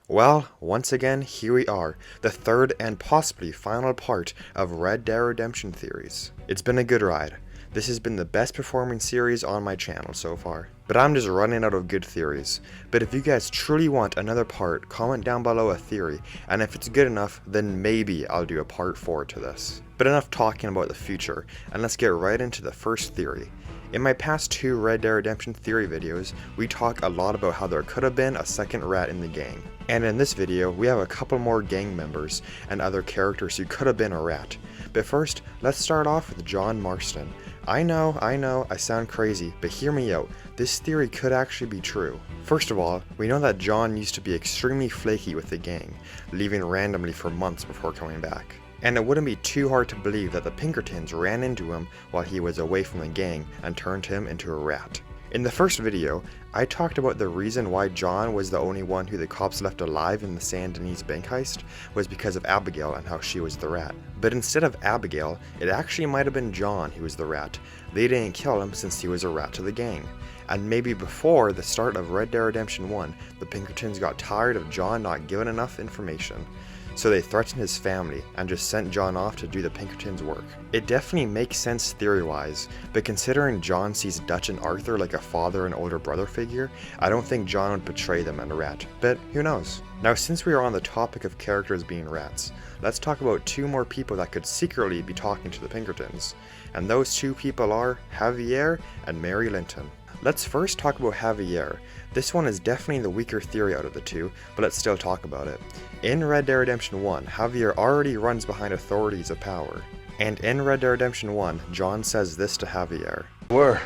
Well, once again, here we are, the third and possibly final part of Red Dead Redemption Theories. It's been a good ride. This has been the best performing series on my channel so far. But I'm just running out of good theories. But if you guys truly want another part, comment down below a theory, and if it's good enough, then maybe I'll do a part 4 to this. But enough talking about the future, and let's get right into the first theory. In my past 2 Red Dead Redemption theory videos, we talk a lot about how there could have been a second rat in the gang. And in this video, we have a couple more gang members and other characters who could have been a rat. But first, let's start off with John Marston. I know, I sound crazy, but hear me out. This theory could actually be true. First of all, we know that John used to be extremely flaky with the gang, leaving randomly for months before coming back. And it wouldn't be too hard to believe that the Pinkertons ran into him while he was away from the gang and turned him into a rat. In the first video, I talked about the reason why John was the only one who the cops left alive in the Saint Denis bank heist was because of Abigail and how she was the rat. But instead of Abigail, it actually might have been John who was the rat. They didn't kill him since he was a rat to the gang. And maybe before the start of Red Dead Redemption 1, the Pinkertons got tired of John not giving enough information. So they threatened his family and just sent John off to do the Pinkertons' work. It definitely makes sense theory-wise, but considering John sees Dutch and Arthur like a father and older brother figure, I don't think John would betray them and a rat, but who knows. Now, since we are on the topic of characters being rats, let's talk about 2 more people that could secretly be talking to the Pinkertons, and those 2 people are Javier and Mary Linton. Let's first talk about Javier. This one is definitely the weaker theory out of the 2, but let's still talk about it. In Red Dead Redemption 1, Javier already runs behind authorities of power. And in Red Dead Redemption 1, John says this to Javier. Were.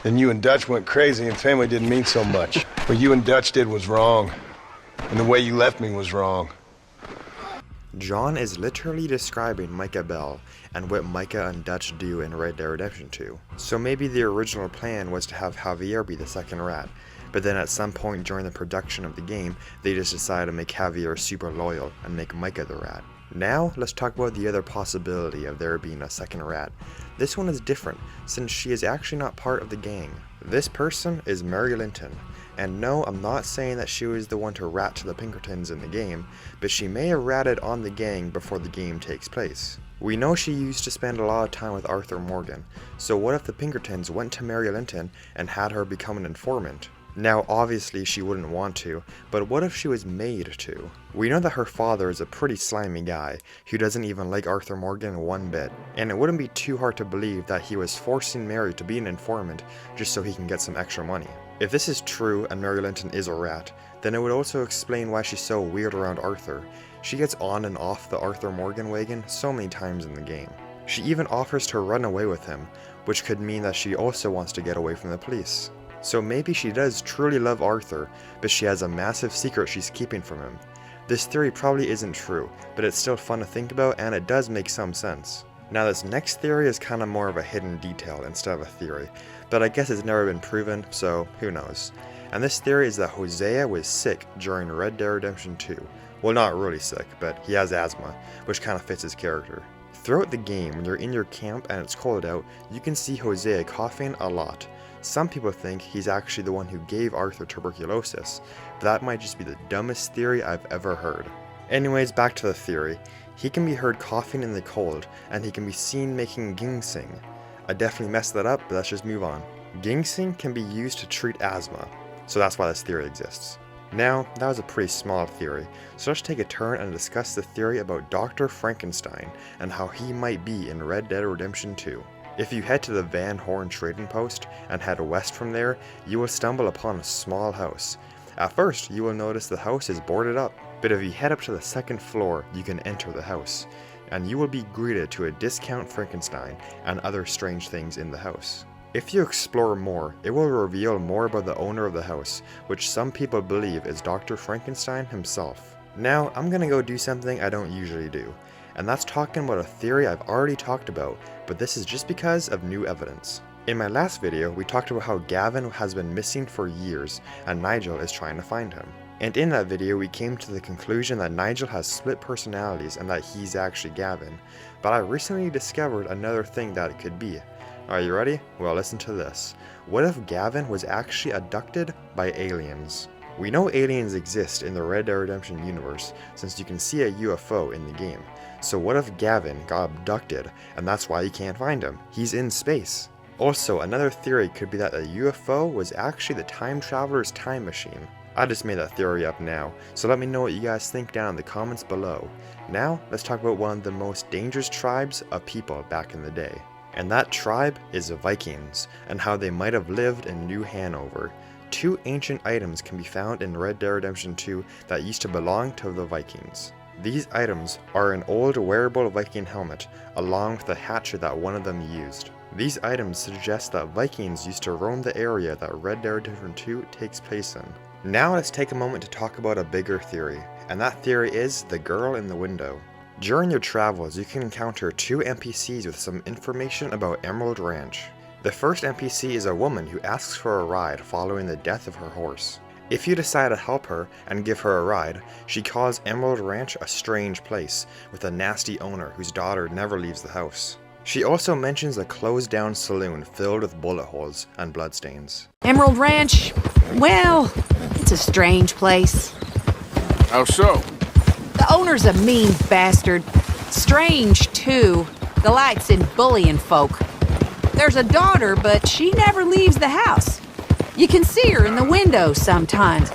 Then you and Dutch went crazy and family didn't mean so much. What you and Dutch did was wrong. And the way you left me was wrong. John is literally describing Micah Bell and what Micah and Dutch do in Red Dead Redemption 2. So maybe the original plan was to have Javier be the second rat, but then at some point during the production of the game, they just decided to make Javier super loyal and make Micah the rat. Now, let's talk about the other possibility of there being a second rat. This one is different, since she is actually not part of the gang. This person is Mary Linton. And no, I'm not saying that she was the one to rat to the Pinkertons in the game, but she may have ratted on the gang before the game takes place. We know she used to spend a lot of time with Arthur Morgan, so what if the Pinkertons went to Mary Linton and had her become an informant? Now, obviously she wouldn't want to, but what if she was made to? We know that her father is a pretty slimy guy, who doesn't even like Arthur Morgan one bit, and it wouldn't be too hard to believe that he was forcing Mary to be an informant just so he can get some extra money. If this is true and Mary Linton is a rat, then it would also explain why she's so weird around Arthur. She gets on and off the Arthur Morgan wagon so many times in the game. She even offers to run away with him, which could mean that she also wants to get away from the police. So maybe she does truly love Arthur, but she has a massive secret she's keeping from him. This theory probably isn't true, but it's still fun to think about and it does make some sense. Now this next theory is kind of more of a hidden detail instead of a theory, but I guess it's never been proven, so who knows. And this theory is that Hosea was sick during Red Dead Redemption 2. Well, not really sick, but he has asthma, which kind of fits his character. Throughout the game, when you're in your camp and it's cold out, you can see Hosea coughing a lot. Some people think he's actually the one who gave Arthur tuberculosis, but that might just be the dumbest theory I've ever heard. Anyways, back to the theory. He can be heard coughing in the cold, and he can be seen making ginseng. I definitely messed that up, but let's just move on. Ginseng can be used to treat asthma, so that's why this theory exists. Now, that was a pretty small theory, so let's take a turn and discuss the theory about Dr. Frankenstein and how he might be in Red Dead Redemption 2. If you head to the Van Horn trading post and head west from there, you will stumble upon a small house. At first, you will notice the house is boarded up, but if you head up to the 2nd floor, you can enter the house, and you will be greeted to a discount Frankenstein and other strange things in the house. If you explore more, it will reveal more about the owner of the house, which some people believe is Dr. Frankenstein himself. Now, I'm gonna go do something I don't usually do, and that's talking about a theory I've already talked about, but this is just because of new evidence. In my last video, we talked about how Gavin has been missing for years, and Nigel is trying to find him. And in that video, we came to the conclusion that Nigel has split personalities and that he's actually Gavin, but I recently discovered another thing that it could be. Are you ready? Well, listen to this. What if Gavin was actually abducted by aliens? We know aliens exist in the Red Dead Redemption universe since you can see a UFO in the game. So what if Gavin got abducted and that's why you can't find him? He's in space. Also, another theory could be that the UFO was actually the time traveler's time machine. I just made that theory up now, so let me know what you guys think down in the comments below. Now, let's talk about one of the most dangerous tribes of people back in the day. And that tribe is the Vikings, and how they might have lived in New Hanover. 2 ancient items can be found in Red Dead Redemption 2 that used to belong to the Vikings. These items are an old wearable Viking helmet, along with the hatchet that one of them used. These items suggest that Vikings used to roam the area that Red Dead Redemption 2 takes place in. Now let's take a moment to talk about a bigger theory, and that theory is the girl in the window. During your travels, you can encounter 2 NPCs with some information about Emerald Ranch. The first NPC is a woman who asks for a ride following the death of her horse. If you decide to help her and give her a ride, she calls Emerald Ranch a strange place, with a nasty owner whose daughter never leaves the house. She also mentions a closed down saloon filled with bullet holes and bloodstains. Emerald Ranch, well, it's a strange place. How so? The owner's a mean bastard. Strange, too. The likes in bullying folk. There's a daughter, but she never leaves the house. You can see her in the window sometimes.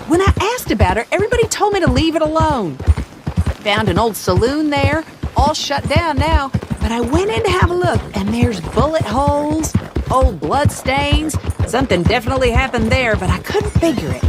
When I asked about her, everybody told me to leave it alone. Found an old saloon there, all shut down now, but I went in to have a look, and there's bullet holes, old blood stains. Something definitely happened there, but I couldn't figure it.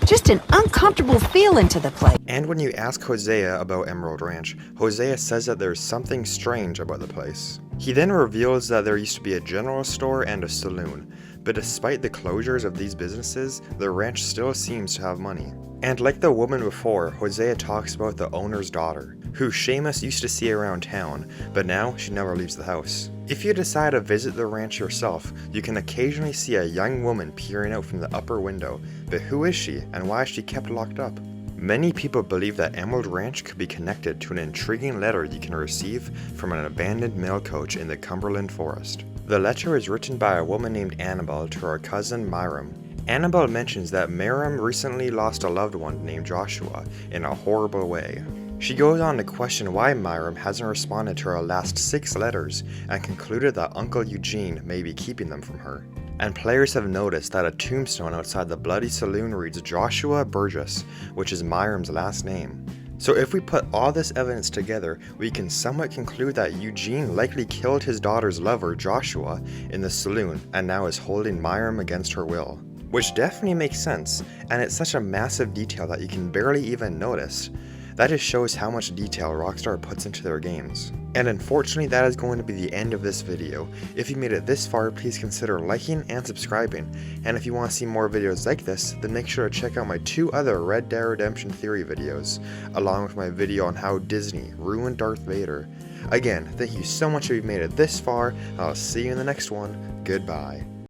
Just an uncomfortable feeling to the place. And when you ask Hosea about Emerald Ranch, Hosea says that there's something strange about the place. He then reveals that there used to be a general store and a saloon, but despite the closures of these businesses, the ranch still seems to have money. And like the woman before, Hosea talks about the owner's daughter, who Seamus used to see around town, but now she never leaves the house. If you decide to visit the ranch yourself, you can occasionally see a young woman peering out from the upper window, but who is she and why is she kept locked up? Many people believe that Emerald Ranch could be connected to an intriguing letter you can receive from an abandoned mail coach in the Cumberland Forest. The letter is written by a woman named Annabelle to her cousin Myram. Annabelle mentions that Myram recently lost a loved one named Joshua in a horrible way. She goes on to question why Myram hasn't responded to her last 6 letters and concluded that Uncle Eugene may be keeping them from her. And players have noticed that a tombstone outside the Bloody Saloon reads Joshua Burgess, which is Myram's last name. So if we put all this evidence together, we can somewhat conclude that Eugene likely killed his daughter's lover, Joshua, in the saloon and now is holding Myram against her will. Which definitely makes sense, and it's such a massive detail that you can barely even notice. That just shows how much detail Rockstar puts into their games. And unfortunately, that is going to be the end of this video. If you made it this far, please consider liking and subscribing. And if you want to see more videos like this, then make sure to check out my 2 other Red Dead Redemption theory videos, along with my video on how Disney ruined Darth Vader. Again, thank you so much if you've made it this far, and I'll see you in the next one. Goodbye.